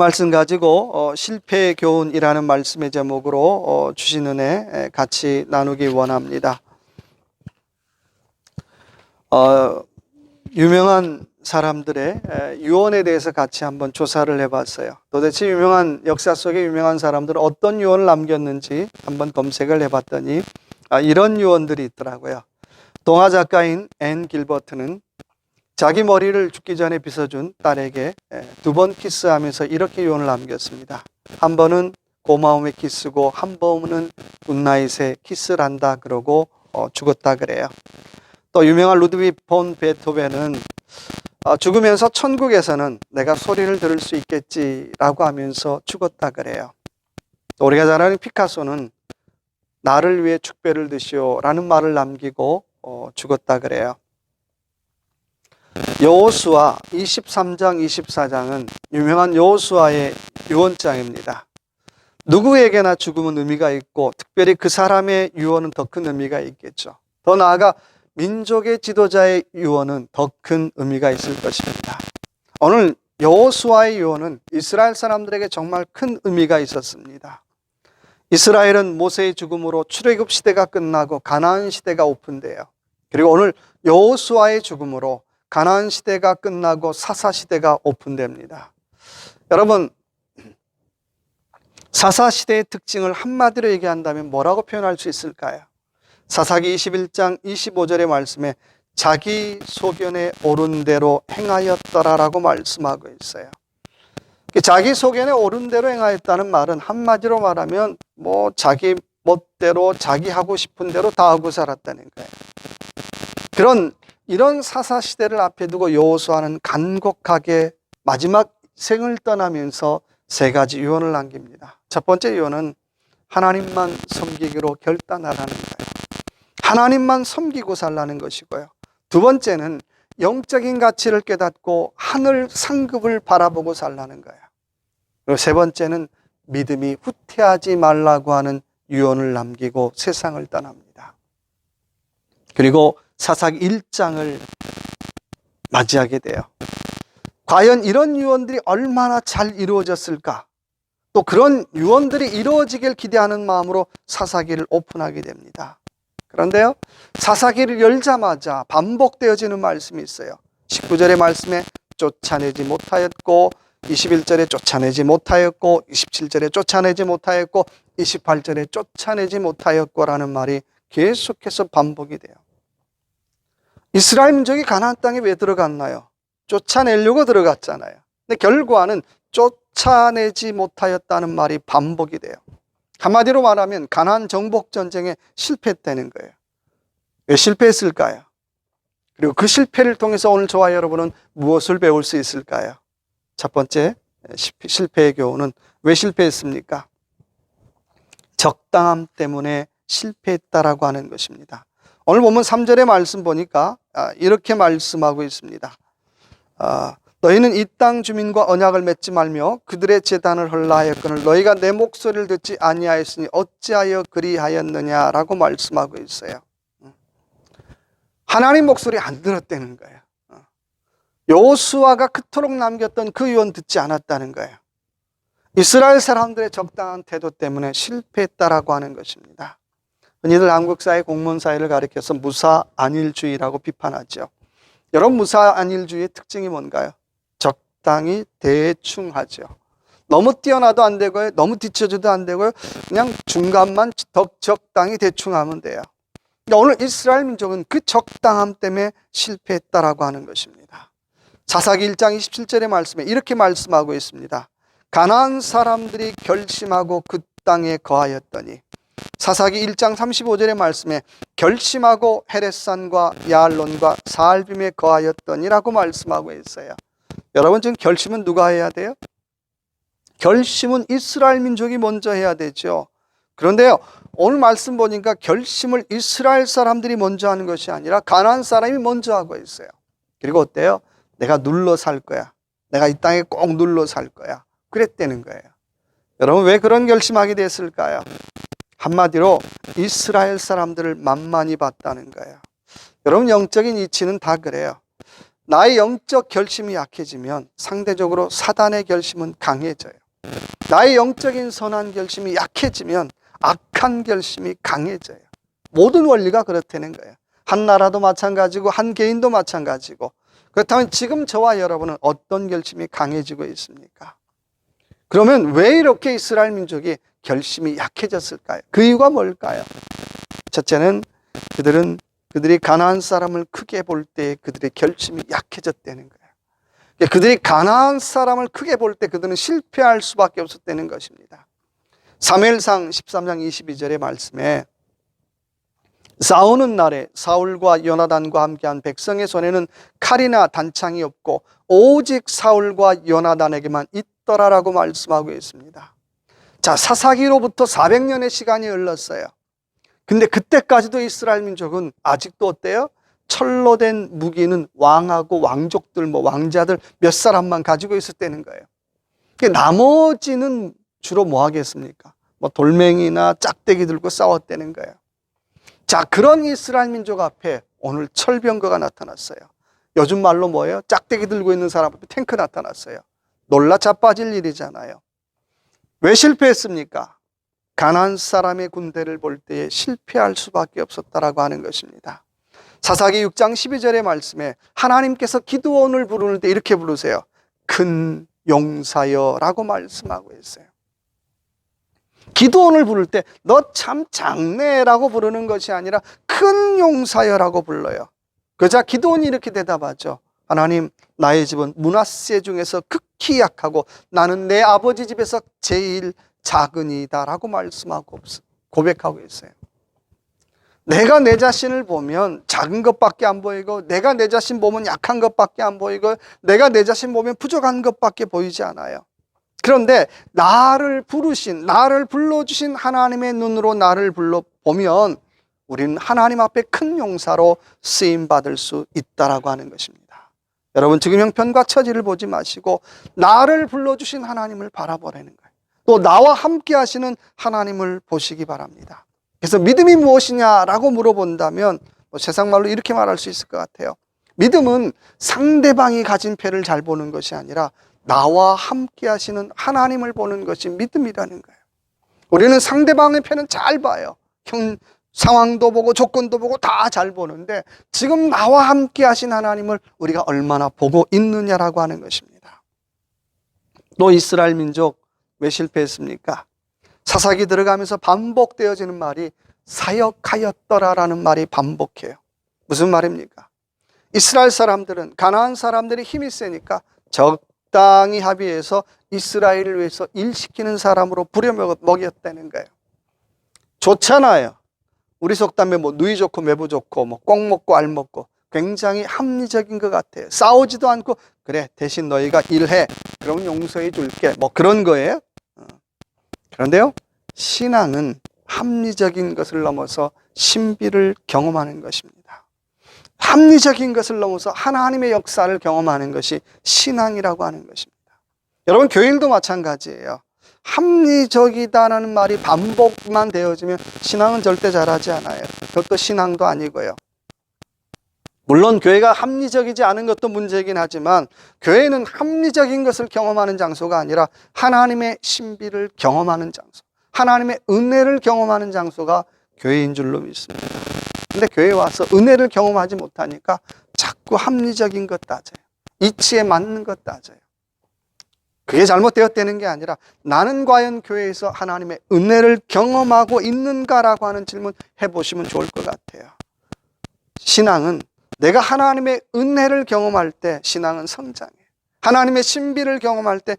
말씀 가지고 실패의 교훈이라는 말씀의 제목으로 주신 은혜 같이 나누기 원합니다. 유명한 사람들의 유언에 대해서 같이 한번 조사를 해봤어요. 도대체 유명한 역사 속의 유명한 사람들은 어떤 유언을 남겼는지 한번 검색을 해봤더니 이런 유언들이 있더라고요. 동화 작가인 앤 길버트는 자기 머리를 죽기 전에 빗어준 딸에게 2번 키스하면서 이렇게 유언을 남겼습니다. 한 번은 고마움의 키스고 한 번은 굿나잇의 키스를 한다 그러고 죽었다 그래요. 또 유명한 루드비크 폰 베토벤은 죽으면서 천국에서는 내가 소리를 들을 수 있겠지라고 하면서 죽었다 그래요. 또 우리가 잘 아는 피카소는 나를 위해 축배를 드시오라는 말을 남기고 죽었다 그래요. 여호수아 23장 24장은 유명한 여호수아의 유언장입니다. 누구에게나 죽음은 의미가 있고 특별히 그 사람의 유언은 더 큰 의미가 있겠죠. 더 나아가 민족의 지도자의 유언은 더 큰 의미가 있을 것입니다. 오늘 여호수아의 유언은 이스라엘 사람들에게 정말 큰 의미가 있었습니다. 이스라엘은 모세의 죽음으로 출애굽 시대가 끝나고 가나안 시대가 오픈돼요. 그리고 오늘 여호수아의 죽음으로 가나안 시대가 끝나고 사사 시대가 오픈됩니다. 여러분, 사사 시대의 특징을 한마디로 얘기한다면 뭐라고 표현할 수 있을까요? 사사기 21장 25절의 말씀에 자기 소견에 옳은 대로 행하였더라라고 말씀하고 있어요. 자기 소견에 옳은 대로 행하였다는 말은 한마디로 말하면 자기 멋대로 자기 하고 싶은 대로 다 하고 살았다는 거예요. 이런 사사 시대를 앞에 두고 여호수아는 간곡하게 마지막 생을 떠나면서 3가지 유언을 남깁니다. 첫 번째 유언은 하나님만 섬기기로 결단하라는 거예요. 하나님만 섬기고 살라는 것이고요. 두 번째는 영적인 가치를 깨닫고 하늘 상급을 바라보고 살라는 거예요. 그리고 세 번째는 믿음이 후퇴하지 말라고 하는 유언을 남기고 세상을 떠납니다. 그리고 사사기 1장을 맞이하게 돼요. 과연 이런 유언들이 얼마나 잘 이루어졌을까? 또 그런 유언들이 이루어지길 기대하는 마음으로 사사기를 오픈하게 됩니다. 그런데요, 사사기를 열자마자 반복되어지는 말씀이 있어요. 19절의 말씀에 쫓아내지 못하였고, 21절에 쫓아내지 못하였고, 27절에 쫓아내지 못하였고, 28절에 쫓아내지 못하였고라는 말이 계속해서 반복이 돼요. 이스라엘 민족이 가나안 땅에 왜 들어갔나요? 쫓아내려고 들어갔잖아요. 근데 결과는 쫓아내지 못하였다는 말이 반복이 돼요. 한마디로 말하면 가나안 정복 전쟁에 실패했다는 거예요. 왜 실패했을까요? 그리고 그 실패를 통해서 오늘 저와 여러분은 무엇을 배울 수 있을까요? 첫 번째 실패의 교훈은 왜 실패했습니까? 적당함 때문에 실패했다라고 하는 것입니다. 오늘 보면 3절의 말씀 보니까 이렇게 말씀하고 있습니다. 너희는 이 땅 주민과 언약을 맺지 말며 그들의 제단을 헐라하였거늘 너희가 내 목소리를 듣지 아니하였으니 어찌하여 그리하였느냐라고 말씀하고 있어요. 하나님 목소리 안 들었다는 거예요. 여호수아가 그토록 남겼던 그 유언 듣지 않았다는 거예요. 이스라엘 사람들의 적당한 태도 때문에 실패했다라고 하는 것입니다. 흔히들 한국사회 공무원사회를 가리켜서 무사안일주의라고 비판하죠. 여러분, 무사안일주의의 특징이 뭔가요? 적당히 대충 하죠. 너무 뛰어나도 안 되고요, 너무 뒤처져도 안 되고요, 그냥 중간만 적당히 대충 하면 돼요. 오늘 이스라엘 민족은 그 적당함 때문에 실패했다라고 하는 것입니다. 사사기 1장 27절의 말씀에 이렇게 말씀하고 있습니다. 가나안 사람들이 결심하고 그 땅에 거하였더니, 사사기 1장 35절의 말씀에 결심하고 헤레산과 야알론과 사알빔에 거하였더니라고 말씀하고 있어요. 여러분, 지금 결심은 누가 해야 돼요? 결심은 이스라엘 민족이 먼저 해야 되죠. 그런데요, 오늘 말씀 보니까 결심을 이스라엘 사람들이 먼저 하는 것이 아니라 가나안 사람이 먼저 하고 있어요. 그리고 어때요? 내가 눌러 살 거야. 내가 이 땅에 꼭 눌러 살 거야. 그랬다는 거예요. 여러분, 왜 그런 결심하게 됐을까요? 한마디로 이스라엘 사람들을 만만히 봤다는 거예요. 여러분, 영적인 이치는 다 그래요. 나의 영적 결심이 약해지면 상대적으로 사단의 결심은 강해져요. 나의 영적인 선한 결심이 약해지면 악한 결심이 강해져요. 모든 원리가 그렇다는 거예요. 한 나라도 마찬가지고 한 개인도 마찬가지고. 그렇다면 지금 저와 여러분은 어떤 결심이 강해지고 있습니까? 그러면 왜 이렇게 이스라엘 민족이 결심이 약해졌을까요? 그 이유가 뭘까요? 첫째는 그들이 가나안 사람을 크게 볼 때 그들의 결심이 약해졌다는 거예요. 그들이 가나안 사람을 크게 볼 때 그들은 실패할 수밖에 없었다는 것입니다. 사무엘상 13장 22절의 말씀에 싸우는 날에 사울과 요나단과 함께한 백성의 손에는 칼이나 단창이 없고 오직 사울과 요나단에게만 있더라라고 말씀하고 있습니다. 자, 사사기로부터 400년의 시간이 흘렀어요. 근데 그때까지도 이스라엘 민족은 아직도 어때요? 철로 된 무기는 왕하고 왕족들, 왕자들 몇 사람만 가지고 있었다는 거예요. 나머지는 주로 뭐 하겠습니까? 돌멩이나 짝대기 들고 싸웠다는 거예요. 자, 그런 이스라엘 민족 앞에 오늘 철병거가 나타났어요. 요즘 말로 뭐예요? 짝대기 들고 있는 사람 앞에 탱크 나타났어요. 놀라 자빠질 일이잖아요. 왜 실패했습니까? 가나안 사람의 군대를 볼 때에 실패할 수밖에 없었다라고 하는 것입니다. 사사기 6장 12절의 말씀에 하나님께서 기드온을 부르는 때 이렇게 부르세요. 큰 용사여라고 말씀하고 있어요. 기드온을 부를 때 너 참 장래라고 부르는 것이 아니라 큰 용사여라고 불러요. 그러자 기드온이 이렇게 대답하죠. 하나님, 나의 집은 므낫세 중에서 극히 약하고 나는 내 아버지 집에서 제일 작으니다라고 말씀하고 고백하고 있어요. 내가 내 자신을 보면 작은 것밖에 안 보이고, 내가 내 자신 보면 약한 것밖에 안 보이고, 내가 내 자신 보면 부족한 것밖에 보이지 않아요. 그런데 나를 부르신, 나를 불러주신 하나님의 눈으로 나를 불러보면 우리는 하나님 앞에 큰 용사로 쓰임받을 수 있다라고 하는 것입니다. 여러분, 지금 형편과 처지를 보지 마시고 나를 불러주신 하나님을 바라보라는 거예요. 또 나와 함께 하시는 하나님을 보시기 바랍니다. 그래서 믿음이 무엇이냐라고 물어본다면 세상 말로 이렇게 말할 수 있을 것 같아요. 믿음은 상대방이 가진 패를 잘 보는 것이 아니라 나와 함께 하시는 하나님을 보는 것이 믿음이라는 거예요. 우리는 상대방의 패는 잘 봐요. 상황도 보고 조건도 보고 다 잘 보는데 지금 나와 함께 하신 하나님을 우리가 얼마나 보고 있느냐라고 하는 것입니다. 또 이스라엘 민족 왜 실패했습니까? 사사기 들어가면서 반복되어지는 말이 사역하였더라라는 말이 반복해요. 무슨 말입니까? 이스라엘 사람들은 가나안 사람들이 힘이 세니까 적당히 합의해서 이스라엘을 위해서 일시키는 사람으로 부려먹였다는 거예요. 좋잖아요. 우리 속담에 누이 좋고 매부 좋고 꼭 먹고 알 먹고 굉장히 합리적인 것 같아요. 싸우지도 않고 그래 대신 너희가 일해 그럼 용서해 줄게 그런 거예요. 그런데요, 신앙은 합리적인 것을 넘어서 신비를 경험하는 것입니다. 합리적인 것을 넘어서 하나님의 역사를 경험하는 것이 신앙이라고 하는 것입니다. 여러분, 교회일도 마찬가지예요. 합리적이다라는 말이 반복만 되어지면 신앙은 절대 잘하지 않아요. 그것도 신앙도 아니고요. 물론 교회가 합리적이지 않은 것도 문제이긴 하지만 교회는 합리적인 것을 경험하는 장소가 아니라 하나님의 신비를 경험하는 장소, 하나님의 은혜를 경험하는 장소가 교회인 줄로 믿습니다. 근데 교회에 와서 은혜를 경험하지 못하니까 자꾸 합리적인 것 따져요. 이치에 맞는 것 따져요. 그게 잘못되었다는 게 아니라 나는 과연 교회에서 하나님의 은혜를 경험하고 있는가라고 하는 질문 해보시면 좋을 것 같아요. 신앙은 내가 하나님의 은혜를 경험할 때 신앙은 성장해요. 하나님의 신비를 경험할 때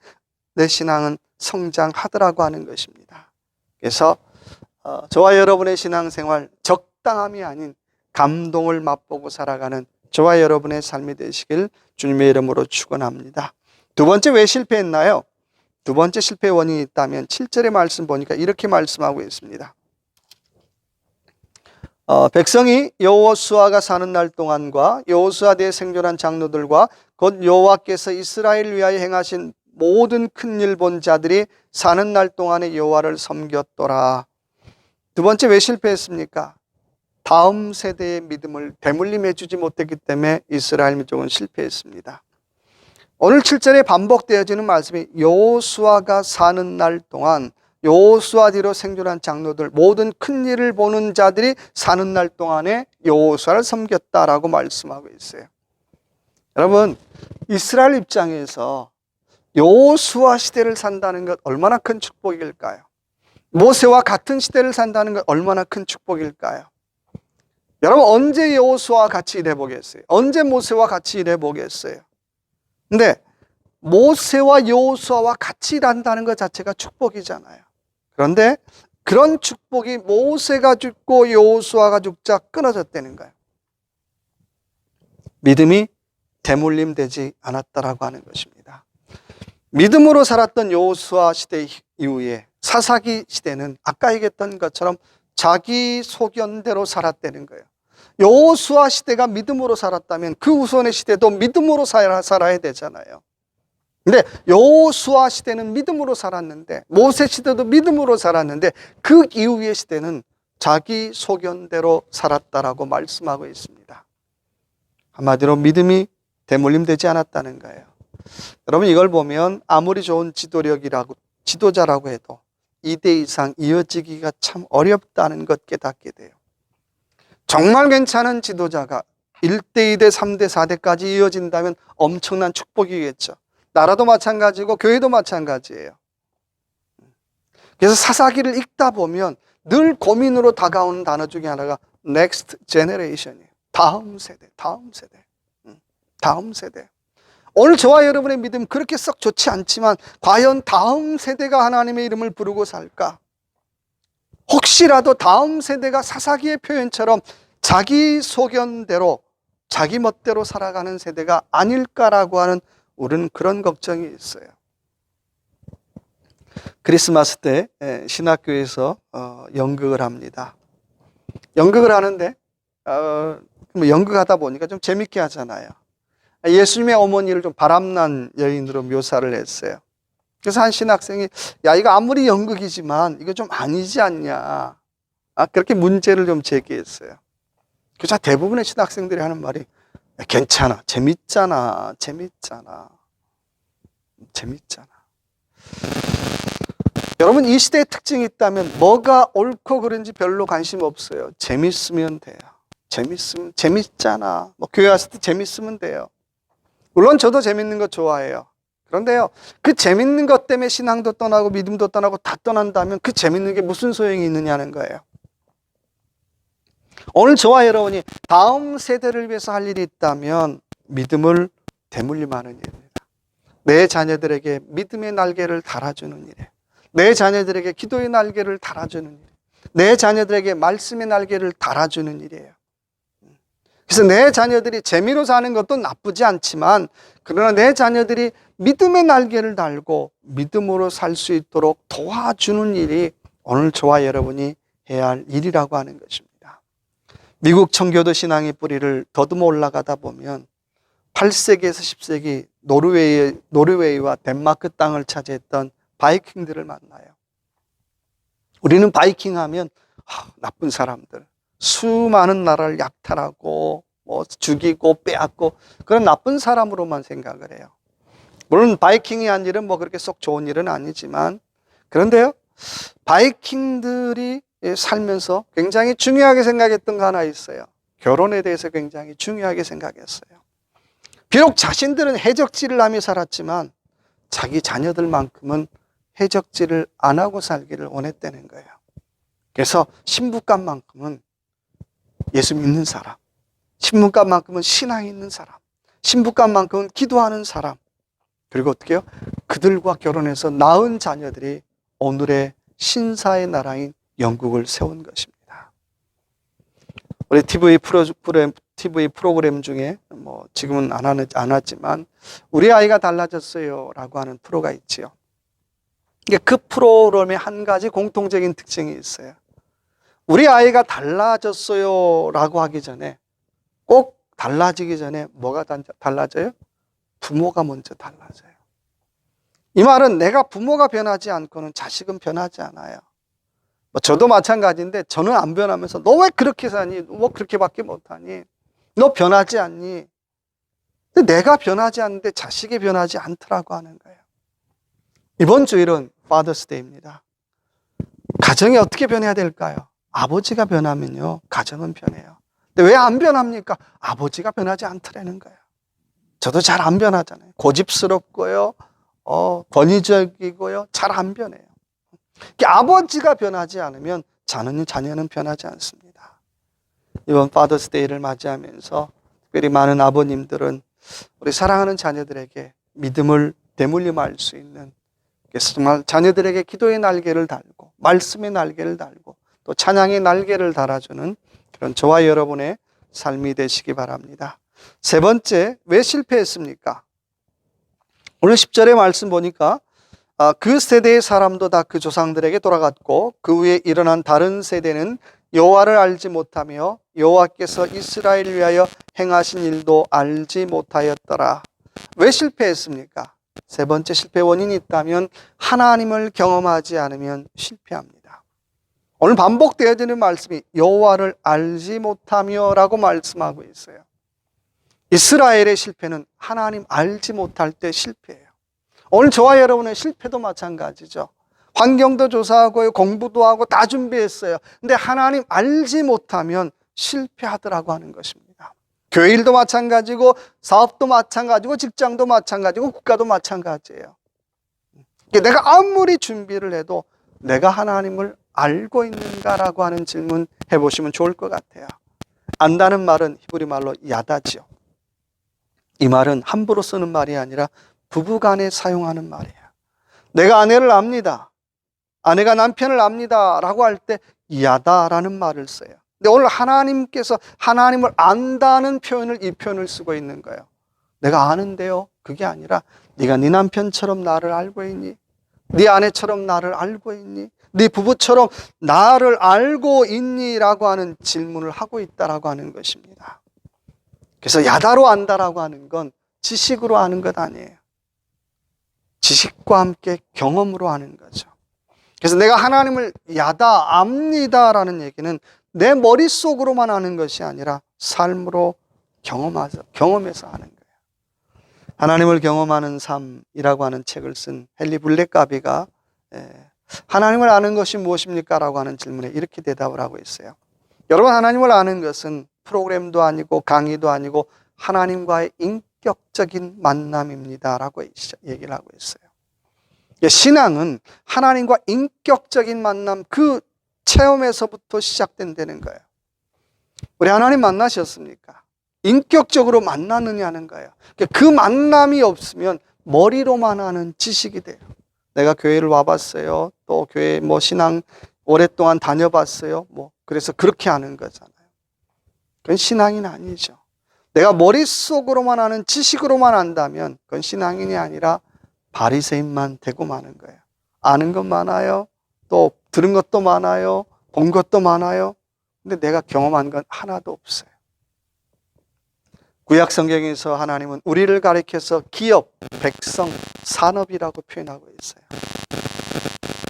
내 신앙은 성장하더라고 하는 것입니다. 그래서 저와 여러분의 신앙생활 적당함이 아닌 감동을 맛보고 살아가는 저와 여러분의 삶이 되시길 주님의 이름으로 축원합니다. 두 번째, 왜 실패했나요? 두 번째 실패 원인이 있다면 7절의 말씀 보니까 이렇게 말씀하고 있습니다. 백성이 여호수아가 사는 날 동안과 여호수아 뒤에 생존한 장로들과 곧 여호와께서 이스라엘을 위하여 행하신 모든 큰일 본 자들이 사는 날 동안에 여호와를 섬겼더라. 두 번째, 왜 실패했습니까? 다음 세대의 믿음을 대물림해 주지 못했기 때문에 이스라엘 민족은 실패했습니다. 오늘 7절에 반복되어지는 말씀이 여호수아가 사는 날 동안 여호수아 뒤로 생존한 장로들 모든 큰 일을 보는 자들이 사는 날 동안에 여호수아를 섬겼다라고 말씀하고 있어요. 여러분, 이스라엘 입장에서 여호수아 시대를 산다는 것 얼마나 큰 축복일까요? 모세와 같은 시대를 산다는 것 얼마나 큰 축복일까요? 여러분, 언제 여호수아와 같이 일해 보겠어요? 언제 모세와 같이 일해 보겠어요? 근데 모세와 여호수아와 같이 일한다는 것 자체가 축복이잖아요. 그런데 그런 축복이 모세가 죽고 여호수아가 죽자 끊어졌다는 거예요. 믿음이 대물림되지 않았다라고 하는 것입니다. 믿음으로 살았던 여호수아 시대 이후에 사사기 시대는 아까 얘기했던 것처럼 자기 소견대로 살았다는 거예요. 여호수아 시대가 믿음으로 살았다면 그 후손의 시대도 믿음으로 살아야 되잖아요. 근데 여호수아 시대는 믿음으로 살았는데, 모세 시대도 믿음으로 살았는데, 그 이후의 시대는 자기 소견대로 살았다라고 말씀하고 있습니다. 한마디로 믿음이 대물림되지 않았다는 거예요. 여러분, 이걸 보면 아무리 좋은 지도자라고 해도 2대 이상 이어지기가 참 어렵다는 것 깨닫게 돼요. 정말 괜찮은 지도자가 1대, 2대, 3대, 4대까지 이어진다면 엄청난 축복이겠죠. 나라도 마찬가지고 교회도 마찬가지예요. 그래서 사사기를 읽다 보면 늘 고민으로 다가오는 단어 중에 하나가 next generation이에요. 다음 세대, 다음 세대, 다음 세대. 오늘 저와 여러분의 믿음 그렇게 썩 좋지 않지만 과연 다음 세대가 하나님의 이름을 부르고 살까? 혹시라도 다음 세대가 사사기의 표현처럼 자기 소견대로 자기 멋대로 살아가는 세대가 아닐까라고 하는 우리는 그런 걱정이 있어요. 크리스마스 때 신학교에서 연극을 합니다. 연극을 하는데 연극하다 보니까 좀 재밌게 하잖아요. 예수님의 어머니를 좀 바람난 여인으로 묘사를 했어요. 그래서 한 신학생이 야, 이거 아무리 연극이지만 이거 좀 아니지 않냐, 그렇게 문제를 좀 제기했어요. 그래서 대부분의 신학생들이 하는 말이 괜찮아, 재밌잖아, 재밌잖아, 재밌잖아. 여러분, 이 시대의 특징이 있다면 뭐가 옳고 그른지 별로 관심 없어요. 재밌으면 돼요. 재밌으면, 재밌잖아. 뭐 교회 왔을 때 재밌으면 돼요. 물론 저도 재밌는 거 좋아해요. 그런데요, 그 재밌는 것 때문에 신앙도 떠나고 믿음도 떠나고 다 떠난다면 그 재밌는 게 무슨 소용이 있느냐는 거예요. 오늘 저와 여러분이 다음 세대를 위해서 할 일이 있다면 믿음을 대물림하는 일입니다. 내 자녀들에게 믿음의 날개를 달아주는 일이에요. 내 자녀들에게 기도의 날개를 달아주는 일이에요. 내 자녀들에게 말씀의 날개를 달아주는 일이에요. 그래서 내 자녀들이 재미로 사는 것도 나쁘지 않지만, 그러나 내 자녀들이 믿음의 날개를 달고 믿음으로 살 수 있도록 도와주는 일이 오늘 저와 여러분이 해야 할 일이라고 하는 것입니다. 미국 청교도 신앙의 뿌리를 더듬어 올라가다 보면 8세기에서 10세기 노르웨이와 덴마크 땅을 차지했던 바이킹들을 만나요. 우리는 바이킹 하면 나쁜 사람들, 수많은 나라를 약탈하고 죽이고 빼앗고 그런 나쁜 사람으로만 생각을 해요. 물론 바이킹이 한 일은 그렇게 썩 좋은 일은 아니지만, 그런데요, 바이킹들이 살면서 굉장히 중요하게 생각했던 거 하나 있어요. 결혼에 대해서 굉장히 중요하게 생각했어요. 비록 자신들은 해적질을 하며 살았지만 자기 자녀들만큼은 해적질을 안 하고 살기를 원했다는 거예요. 그래서 신부감만큼은 예수 믿는 사람, 신부감만큼은 신앙이 있는 사람, 신부감만큼은 기도하는 사람, 그리고 어떻게 해요? 그들과 결혼해서 낳은 자녀들이 오늘의 신사의 나라인 영국을 세운 것입니다. 우리 TV 프로그램 중에 지금은 안 하지만 우리 아이가 달라졌어요 라고 하는 프로가 있지요. 그 프로그램의 한 가지 공통적인 특징이 있어요. 우리 아이가 달라졌어요 라고 하기 전에, 꼭 달라지기 전에 뭐가 달라져요? 부모가 먼저 달라져요. 이 말은 내가 부모가 변하지 않고는 자식은 변하지 않아요. 저도 마찬가지인데 저는 안 변하면서 너 왜 그렇게 사니? 뭐 그렇게밖에 못하니? 너 변하지 않니? 근데 내가 변하지 않는데 자식이 변하지 않더라고 하는 거예요. 이번 주일은 파더스데이입니다. 가정이 어떻게 변해야 될까요? 아버지가 변하면요, 가정은 변해요. 근데 왜 안 변합니까? 아버지가 변하지 않더라는 거예요. 저도 잘 안 변하잖아요. 고집스럽고요, 권위적이고요, 잘 안 변해요. 아버지가 변하지 않으면 자녀는 변하지 않습니다. 이번 파더스데이를 맞이하면서 특별히 많은 아버님들은 우리 사랑하는 자녀들에게 믿음을 대물림할 수 있는, 그래서 정말 자녀들에게 기도의 날개를 달고 말씀의 날개를 달고 또 찬양의 날개를 달아주는 그런 저와 여러분의 삶이 되시기 바랍니다. 세 번째, 왜 실패했습니까? 오늘 10절의 말씀 보니까 그 세대의 사람도 다 그 조상들에게 돌아갔고 그 후에 일어난 다른 세대는 여호와를 알지 못하며 여호와께서 이스라엘을 위하여 행하신 일도 알지 못하였더라. 왜 실패했습니까? 세 번째 실패 원인이 있다면 하나님을 경험하지 않으면 실패합니다. 오늘 반복되어지는 말씀이 여호와를 알지 못하며 라고 말씀하고 있어요. 이스라엘의 실패는 하나님 알지 못할 때 실패예요. 오늘 저와 여러분의 실패도 마찬가지죠. 환경도 조사하고 공부도 하고 다 준비했어요. 근데 하나님 알지 못하면 실패하더라고 하는 것입니다. 교회 일도 마찬가지고 사업도 마찬가지고 직장도 마찬가지고 국가도 마찬가지예요. 내가 아무리 준비를 해도 내가 하나님을 알고 있는가라고 하는 질문 해보시면 좋을 것 같아요. 안다는 말은 히브리 말로 야다지요. 이 말은 함부로 쓰는 말이 아니라 부부간에 사용하는 말이에요. 내가 아내를 압니다. 아내가 남편을 압니다 라고 할 때 야다라는 말을 써요. 근데 오늘 하나님께서 하나님을 안다는 표현을, 이 표현을 쓰고 있는 거예요. 내가 아는데요, 그게 아니라 네가 네 남편처럼 나를 알고 있니? 네 아내처럼 나를 알고 있니? 네 부부처럼 나를 알고 있니? 라고 하는 질문을 하고 있다라고 하는 것입니다. 그래서 야다로 안다라고 하는 건 지식으로 아는 것 아니에요. 지식과 함께 경험으로 아는 거죠. 그래서 내가 하나님을 야다, 압니다라는 얘기는 내 머릿속으로만 아는 것이 아니라 삶으로 경험해서 아는 거예요. 하나님을 경험하는 삶이라고 하는 책을 쓴 헨리 블랙가비가 하나님을 아는 것이 무엇입니까? 라고 하는 질문에 이렇게 대답을 하고 있어요. 여러분, 하나님을 아는 것은 프로그램도 아니고 강의도 아니고 하나님과의 인격적인 만남입니다 라고 얘기를 하고 있어요. 신앙은 하나님과 인격적인 만남, 그 체험에서부터 시작된다는 거예요. 우리 하나님 만나셨습니까? 인격적으로 만나느냐는 거예요. 그 만남이 없으면 머리로만 하는 지식이 돼요. 내가 교회를 와봤어요. 또 교회 신앙 오랫동안 다녀봤어요. 그래서 그렇게 하는 거잖아요. 그건 신앙인 아니죠. 내가 머릿속으로만 하는 지식으로만 안다면 그건 신앙인이 아니라 바리새인만 되고 마는 거예요. 아는 것 많아요. 또 들은 것도 많아요. 본 것도 많아요. 근데 내가 경험한 건 하나도 없어요. 구약 성경에서 하나님은 우리를 가리켜서 기업, 백성, 산업이라고 표현하고 있어요.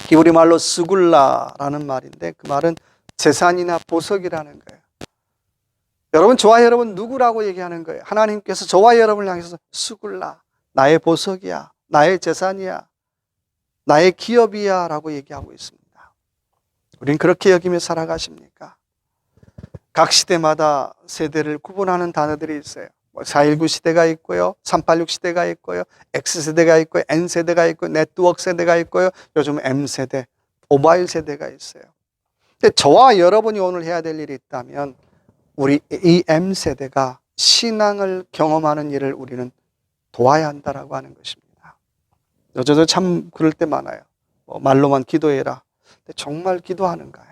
히브리 말로 스굴라라는 말인데 그 말은 재산이나 보석이라는 거예요. 여러분, 저와 여러분 누구라고 얘기하는 거예요? 하나님께서 저와 여러분을 향해서 스굴라, 나의 보석이야, 나의 재산이야, 나의 기업이야 라고 얘기하고 있습니다. 우린 그렇게 여기며 살아가십니까? 각 시대마다 세대를 구분하는 단어들이 있어요. 4.19 시대가 있고요, 386 시대가 있고요, X세대가 있고요, N세대가 있고요, 네트워크 세대가 있고요, 요즘 M세대, 모바일 세대가 있어요. 근데 저와 여러분이 오늘 해야 될 일이 있다면 우리 이 M세대가 신앙을 경험하는 일을 우리는 도와야 한다라고 하는 것입니다. 저도 참 그럴 때 많아요. 말로만 기도해라. 근데 정말 기도하는가요?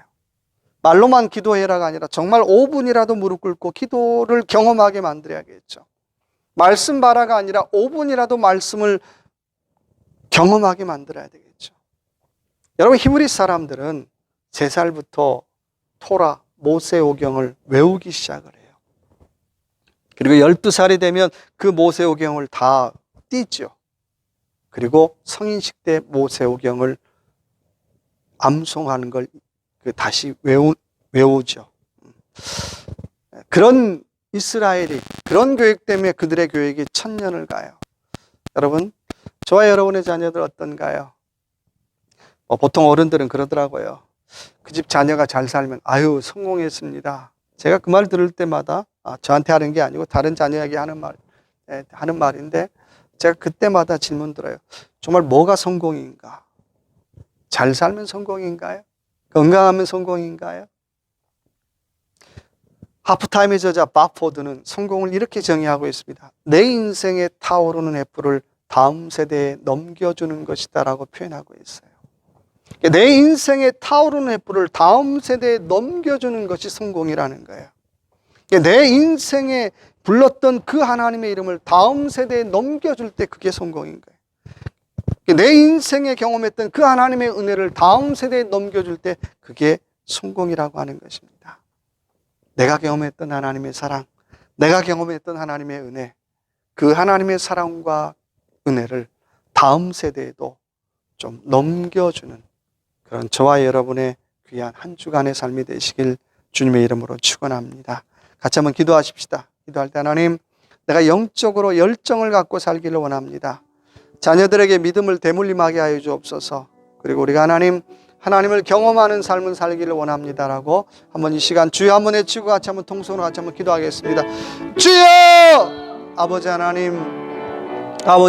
말로만 기도해라가 아니라 정말 5분이라도 무릎 꿇고 기도를 경험하게 만들어야겠죠. 말씀 봐라가 아니라 5분이라도 말씀을 경험하게 만들어야 되겠죠. 여러분, 히브리 사람들은 3살부터 토라, 모세오경을 외우기 시작을 해요. 그리고 12살이 되면 그 모세오경을 다 띄죠. 그리고 성인식 때 모세오경을 암송하는 걸 다시 외우죠. 그런 이스라엘이, 그런 교육 때문에 그들의 교육이 1000년을 가요. 여러분, 저와 여러분의 자녀들 어떤가요? 보통 어른들은 그러더라고요. 그 집 자녀가 잘 살면 아유 성공했습니다. 제가 그 말 들을 때마다 저한테 하는 게 아니고 다른 자녀에게 하는 말인데, 제가 그때마다 질문 들어요. 정말 뭐가 성공인가? 잘 살면 성공인가요? 건강하면 성공인가요? 하프타임의 저자 밥 포드는 성공을 이렇게 정의하고 있습니다. 내 인생에 타오르는 횃불을 다음 세대에 넘겨주는 것이다 라고 표현하고 있어요. 내 인생에 타오르는 횃불을 다음 세대에 넘겨주는 것이 성공이라는 거예요. 내 인생에 불렀던 그 하나님의 이름을 다음 세대에 넘겨줄 때 그게 성공인 거예요. 내 인생에 경험했던 그 하나님의 은혜를 다음 세대에 넘겨줄 때 그게 성공이라고 하는 것입니다. 내가 경험했던 하나님의 사랑, 내가 경험했던 하나님의 은혜, 그 하나님의 사랑과 은혜를 다음 세대에도 좀 넘겨주는 그런 저와 여러분의 귀한 한 주간의 삶이 되시길 주님의 이름으로 축원합니다. 같이 한번 기도하십시다. 기도할 때 하나님, 내가 영적으로 열정을 갖고 살기를 원합니다. 자녀들에게 믿음을 대물림하게 하여 주옵소서. 그리고 우리가 하나님을 경험하는 삶을 살기를 원합니다라고 한번 이 시간 주여 한번 외치고 같이 한번 통성으로 같이 한번 기도하겠습니다. 주여! 아버지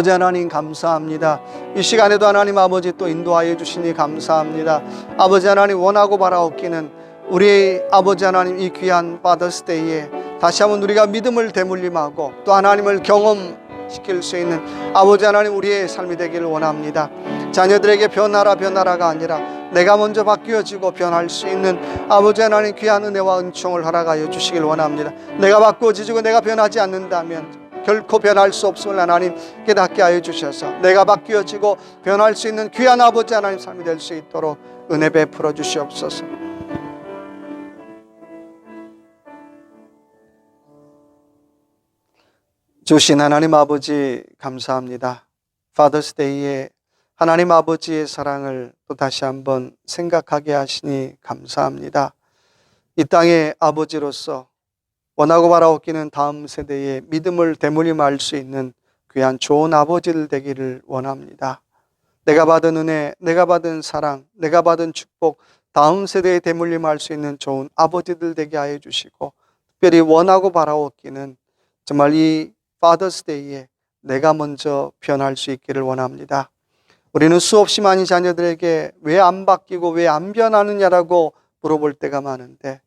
하나님 감사합니다. 이 시간에도 하나님 아버지 또 인도하여 주시니 감사합니다. 아버지 하나님, 원하고 바라옵기는 우리 아버지 하나님 이 귀한 파더스데이에 다시 한번 우리가 믿음을 대물림하고 또 하나님을 경험시킬 수 있는 아버지 하나님 우리의 삶이 되기를 원합니다. 자녀들에게 변하라가 아니라 내가 먼저 바뀌어지고 변할 수 있는 아버지 하나님 귀한 은혜와 은총을 허락하여 주시길 원합니다. 내가 바꾸어지고 내가 변하지 않는다면 결코 변할 수 없음을 하나님 깨닫게 하여 주셔서 내가 바뀌어지고 변할 수 있는 귀한 아버지 하나님 삶이 될 수 있도록 은혜 베풀어 주시옵소서. 주신 하나님 아버지 감사합니다. 파더스데이에 하나님 아버지의 사랑을 또 다시 한번 생각하게 하시니 감사합니다. 이 땅의 아버지로서 원하고 바라옵기는 다음 세대에 믿음을 대물림할 수 있는 귀한 좋은 아버지들 되기를 원합니다. 내가 받은 은혜, 내가 받은 사랑, 내가 받은 축복 다음 세대에 대물림할 수 있는 좋은 아버지들 되게 하여 주시고, 특별히 원하고 바라옵기는 정말 이 파더스데이에 내가 먼저 변할 수 있기를 원합니다. 우리는 수없이 많은 자녀들에게 왜 안 바뀌고 왜 안 변하느냐라고 물어볼 때가 많은데,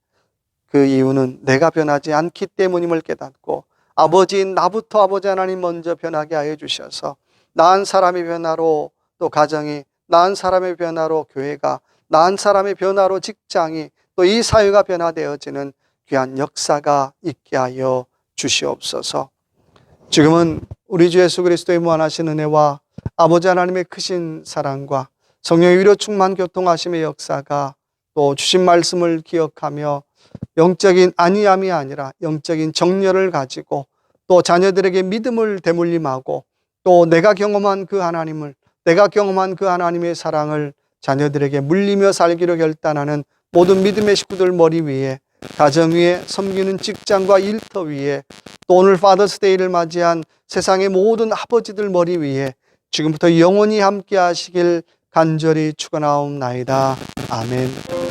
그 이유는 내가 변하지 않기 때문임을 깨닫고 아버지인 나부터 아버지 하나님 먼저 변하게 하여 주셔서 나은 사람의 변화로 또 가정이, 나은 사람의 변화로 교회가, 나은 사람의 변화로 직장이, 또 이 사회가 변화되어지는 귀한 역사가 있게 하여 주시옵소서. 지금은 우리 주 예수 그리스도의 무한하신 은혜와 아버지 하나님의 크신 사랑과 성령의 위로 충만 교통하심의 역사가 또 주신 말씀을 기억하며 영적인 안위함이 아니라 영적인 정렬을 가지고 또 자녀들에게 믿음을 대물림하고 또 내가 경험한 그 하나님의 사랑을 자녀들에게 물리며 살기로 결단하는 모든 믿음의 식구들 머리 위에, 가정 위에, 섬기는 직장과 일터 위에, 또 오늘 파더스데이를 맞이한 세상의 모든 아버지들 머리 위에 지금부터 영원히 함께 하시길 간절히 축원하옵나이다. 아멘.